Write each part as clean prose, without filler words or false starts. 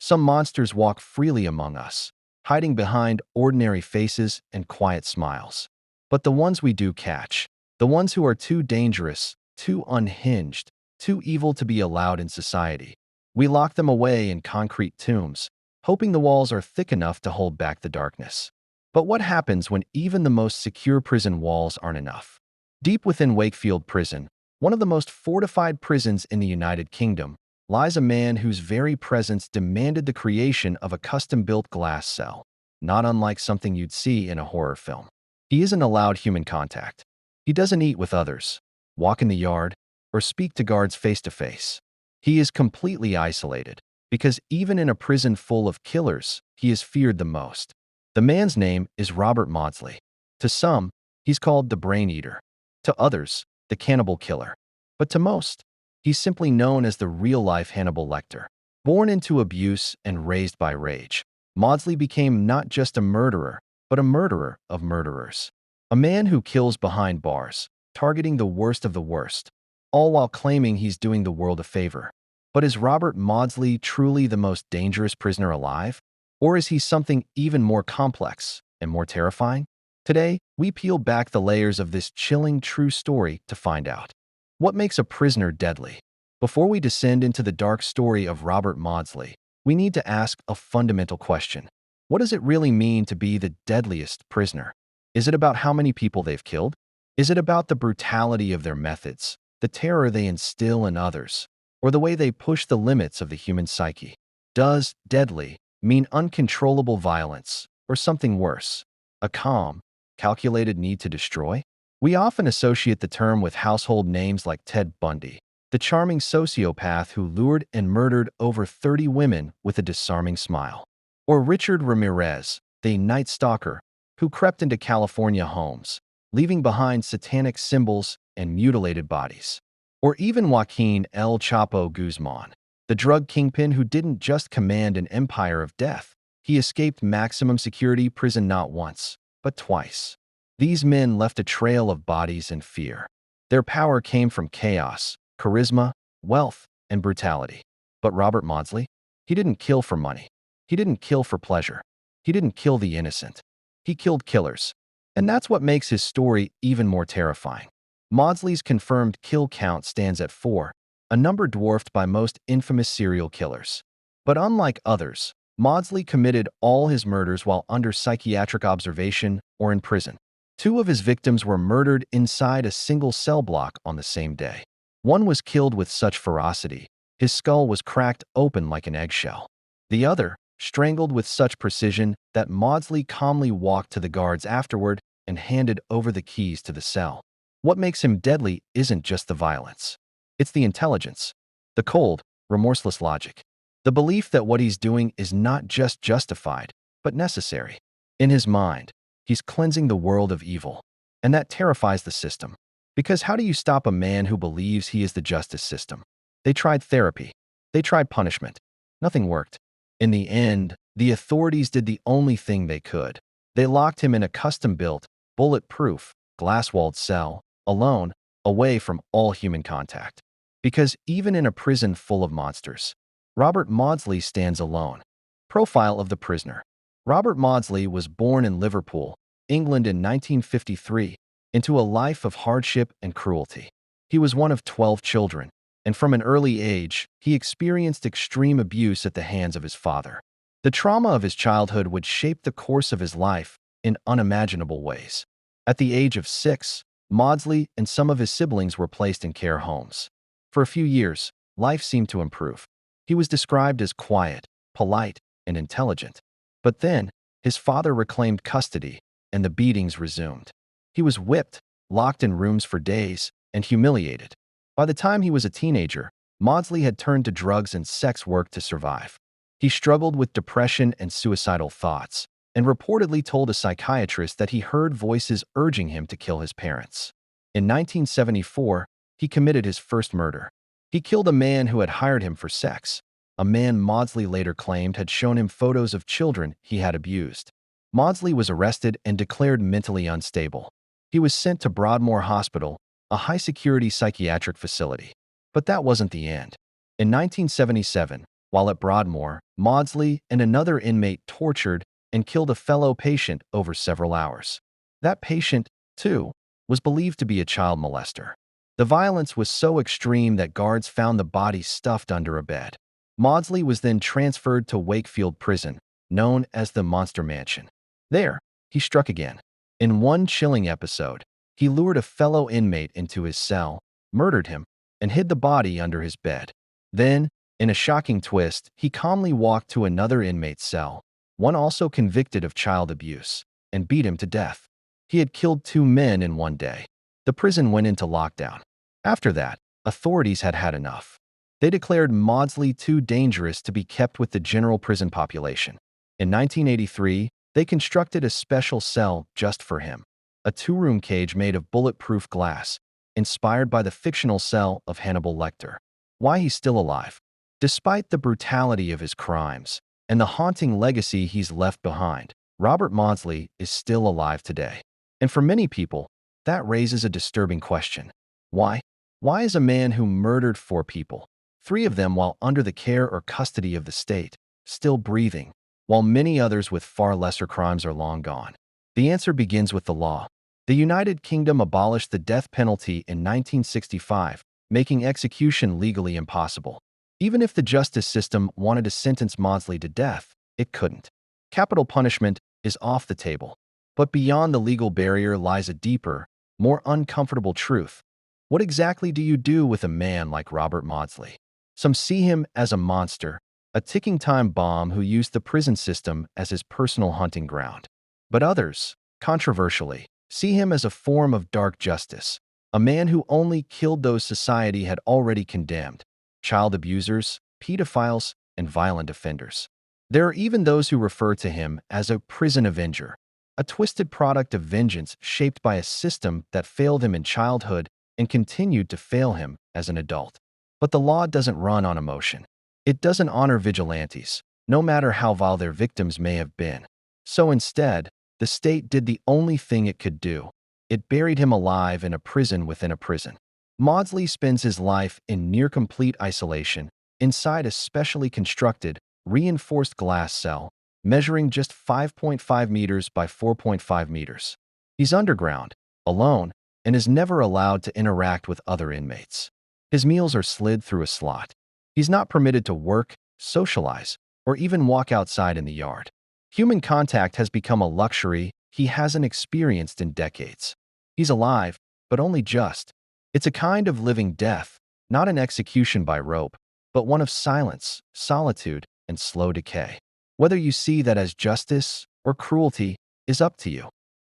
Some monsters walk freely among us, hiding behind ordinary faces and quiet smiles. But the ones we do catch, the ones who are too dangerous, too unhinged, too evil to be allowed in society, we lock them away in concrete tombs, hoping the walls are thick enough to hold back the darkness. But what happens when even the most secure prison walls aren't enough? Deep within Wakefield Prison, one of the most fortified prisons in the United Kingdom, lies a man whose very presence demanded the creation of a custom-built glass cell, not unlike something you'd see in a horror film. He isn't allowed human contact. He doesn't eat with others, walk in the yard, or speak to guards face to face. He is completely isolated, because even in a prison full of killers, he is feared the most. The man's name is Robert Maudsley. To some, he's called the Brain Eater. To others, the Cannibal Killer. But to most, he's simply known as the real-life Hannibal Lecter. Born into abuse and raised by rage, Maudsley became not just a murderer, but a murderer of murderers. A man who kills behind bars, targeting the worst of the worst, all while claiming he's doing the world a favor. But is Robert Maudsley truly the most dangerous prisoner alive? Or is he something even more complex and more terrifying? Today, we peel back the layers of this chilling true story to find out. What makes a prisoner deadly? Before we descend into the dark story of Robert Maudsley, we need to ask a fundamental question. What does it really mean to be the deadliest prisoner? Is it about how many people they've killed? Is it about the brutality of their methods, the terror they instill in others, or the way they push the limits of the human psyche? Does deadly mean uncontrollable violence, or something worse, a calm, calculated need to destroy? We often associate the term with household names like Ted Bundy, the charming sociopath who lured and murdered over 30 women with a disarming smile, or Richard Ramirez, the night stalker who crept into California homes, leaving behind satanic symbols and mutilated bodies, or even Joaquin El Chapo Guzman, the drug kingpin who didn't just command an empire of death. He escaped maximum security prison not once, but twice. These men left a trail of bodies and fear. Their power came from chaos, charisma, wealth, and brutality. But Robert Maudsley? He didn't kill for money. He didn't kill for pleasure. He didn't kill the innocent. He killed killers. And that's what makes his story even more terrifying. Maudsley's confirmed kill count stands at 4, a number dwarfed by most infamous serial killers. But unlike others, Maudsley committed all his murders while under psychiatric observation or in prison. 2 of his victims were murdered inside a single cell block on the same day. One was killed with such ferocity, his skull was cracked open like an eggshell. The other, strangled with such precision that Maudsley calmly walked to the guards afterward and handed over the keys to the cell. What makes him deadly isn't just the violence. It's the intelligence, the cold, remorseless logic, the belief that what he's doing is not just justified, but necessary. In his mind, he's cleansing the world of evil, and that terrifies the system. Because how do you stop a man who believes he is the justice system? They tried therapy. They tried punishment. Nothing worked. In the end, the authorities did the only thing they could. They locked him in a custom-built, bulletproof, glass-walled cell, alone, away from all human contact. Because even in a prison full of monsters, Robert Maudsley stands alone. Profile of the prisoner. Robert Maudsley was born in Liverpool, England in 1953, into a life of hardship and cruelty. He was one of 12 children, and from an early age, he experienced extreme abuse at the hands of his father. The trauma of his childhood would shape the course of his life in unimaginable ways. At the age of 6, Maudsley and some of his siblings were placed in care homes. For a few years, life seemed to improve. He was described as quiet, polite, and intelligent. But then, his father reclaimed custody, and the beatings resumed. He was whipped, locked in rooms for days, and humiliated. By the time he was a teenager, Maudsley had turned to drugs and sex work to survive. He struggled with depression and suicidal thoughts, and reportedly told a psychiatrist that he heard voices urging him to kill his parents. In 1974, he committed his first murder. He killed a man who had hired him for sex, a man Maudsley later claimed had shown him photos of children he had abused. Maudsley was arrested and declared mentally unstable. He was sent to Broadmoor Hospital, a high-security psychiatric facility. But that wasn't the end. In 1977, While at Broadmoor, Maudsley and another inmate tortured and killed a fellow patient over several hours. That patient, too, was believed to be a child molester. The violence was so extreme that guards found the body stuffed under a bed. Maudsley was then transferred to Wakefield Prison, known as the Monster Mansion. There, he struck again. In one chilling episode, he lured a fellow inmate into his cell, murdered him, and hid the body under his bed. Then, in a shocking twist, he calmly walked to another inmate's cell, one also convicted of child abuse, and beat him to death. He had killed 2 men in one day. The prison went into lockdown. After that, authorities had had enough. They declared Maudsley too dangerous to be kept with the general prison population. In 1983, they constructed a special cell just for him, a 2-room cage made of bulletproof glass, inspired by the fictional cell of Hannibal Lecter. Why he's still alive? Despite the brutality of his crimes and the haunting legacy he's left behind, Robert Maudsley is still alive today. And for many people, that raises a disturbing question. Why? Why is a man who murdered 4 people, 3 of them while under the care or custody of the state, still breathing, while many others with far lesser crimes are long gone? The answer begins with the law. The United Kingdom abolished the death penalty in 1965, making execution legally impossible. Even if the justice system wanted to sentence Maudsley to death, it couldn't. Capital punishment is off the table. But beyond the legal barrier lies a deeper, more uncomfortable truth. What exactly do you do with a man like Robert Maudsley? Some see him as a monster, a ticking time bomb who used the prison system as his personal hunting ground. But others, controversially, see him as a form of dark justice, a man who only killed those society had already condemned: child abusers, pedophiles, and violent offenders. There are even those who refer to him as a prison avenger, a twisted product of vengeance shaped by a system that failed him in childhood and continued to fail him as an adult. But the law doesn't run on emotion. It doesn't honor vigilantes, no matter how vile their victims may have been. So instead, the state did the only thing it could do. It buried him alive in a prison within a prison. Maudsley spends his life in near-complete isolation, inside a specially constructed, reinforced glass cell, measuring just 5.5 meters by 4.5 meters. He's underground, alone, and is never allowed to interact with other inmates. His meals are slid through a slot. He's not permitted to work, socialize, or even walk outside in the yard. Human contact has become a luxury he hasn't experienced in decades. He's alive, but only just. It's a kind of living death, not an execution by rope, but one of silence, solitude, and slow decay. Whether you see that as justice or cruelty is up to you.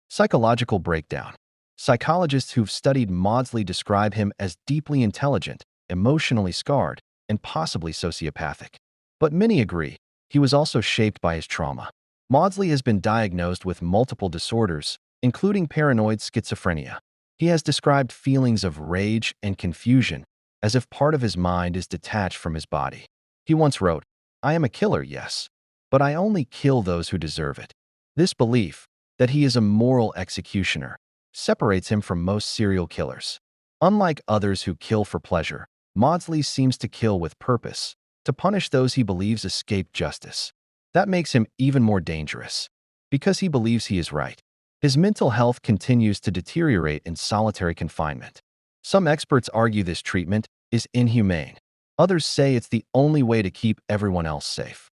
Psychological breakdown. Psychologists who've studied Maudsley describe him as deeply intelligent, emotionally scarred, and possibly sociopathic. But many agree he was also shaped by his trauma. Maudsley has been diagnosed with multiple disorders, including paranoid schizophrenia. He has described feelings of rage and confusion, as if part of his mind is detached from his body. He once wrote, "I am a killer, yes, but I only kill those who deserve it." This belief, that he is a moral executioner, separates him from most serial killers. Unlike others who kill for pleasure, Maudsley seems to kill with purpose, to punish those he believes escaped justice. That makes him even more dangerous, because he believes he is right. His mental health continues to deteriorate in solitary confinement. Some experts argue this treatment is inhumane. Others say it's the only way to keep everyone else safe.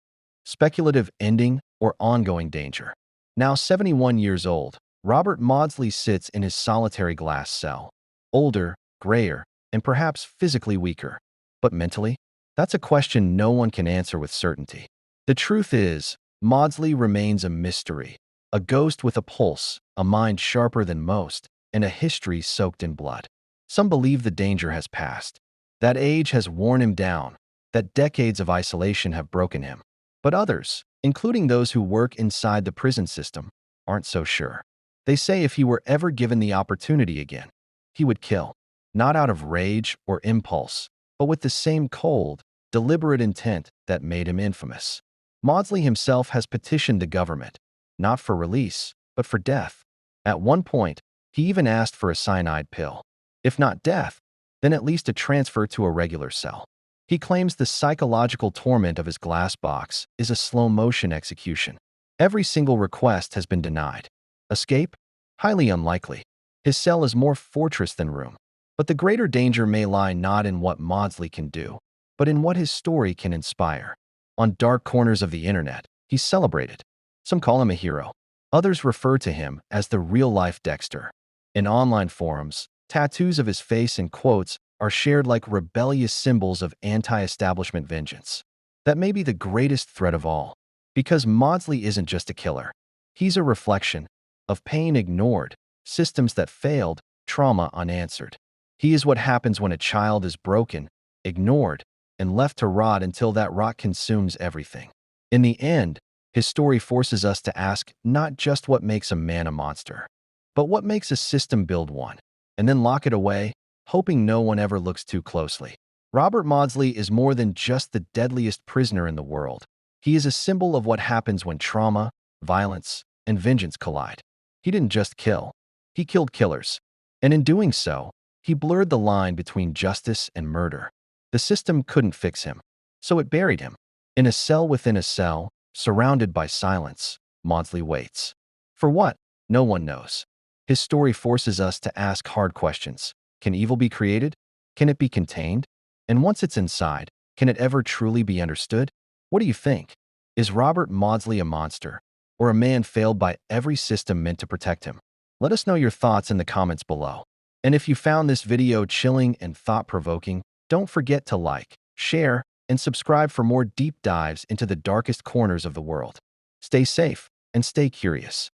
Speculative ending or ongoing danger. Now 71 years old, Robert Maudsley sits in his solitary glass cell. Older, grayer, and perhaps physically weaker. But mentally? That's a question no one can answer with certainty. The truth is, Maudsley remains a mystery, a ghost with a pulse, a mind sharper than most, and a history soaked in blood. Some believe the danger has passed, that age has worn him down, that decades of isolation have broken him. But others, including those who work inside the prison system, aren't so sure. They say if he were ever given the opportunity again, he would kill, not out of rage or impulse, but with the same cold, deliberate intent that made him infamous. Maudsley himself has petitioned the government, not for release, but for death. At one point, he even asked for a cyanide pill. If not death, then at least a transfer to a regular cell. He claims the psychological torment of his glass box is a slow-motion execution. Every single request has been denied. Escape? Highly unlikely. His cell is more fortress than room. But the greater danger may lie not in what Maudsley can do, but in what his story can inspire. On dark corners of the internet, he's celebrated. Some call him a hero. Others refer to him as the real-life Dexter. In online forums, tattoos of his face and quotes are shared like rebellious symbols of anti-establishment vengeance. That may be the greatest threat of all, because Maudsley isn't just a killer. He's a reflection of pain ignored, systems that failed, trauma unanswered. He is what happens when a child is broken, ignored, and left to rot until that rot consumes everything. In the end, his story forces us to ask not just what makes a man a monster, but what makes a system build one, and then lock it away, hoping no one ever looks too closely. Robert Maudsley is more than just the deadliest prisoner in the world. He is a symbol of what happens when trauma, violence, and vengeance collide. He didn't just kill. He killed killers. And in doing so, he blurred the line between justice and murder. The system couldn't fix him, so it buried him. In a cell within a cell, surrounded by silence, Maudsley waits. For what? No one knows. His story forces us to ask hard questions. Can evil be created? Can it be contained? And once it's inside, can it ever truly be understood? What do you think? Is Robert Maudsley a monster, or a man failed by every system meant to protect him? Let us know your thoughts in the comments below. And if you found this video chilling and thought-provoking, don't forget to like, share, and subscribe for more deep dives into the darkest corners of the world. Stay safe and stay curious.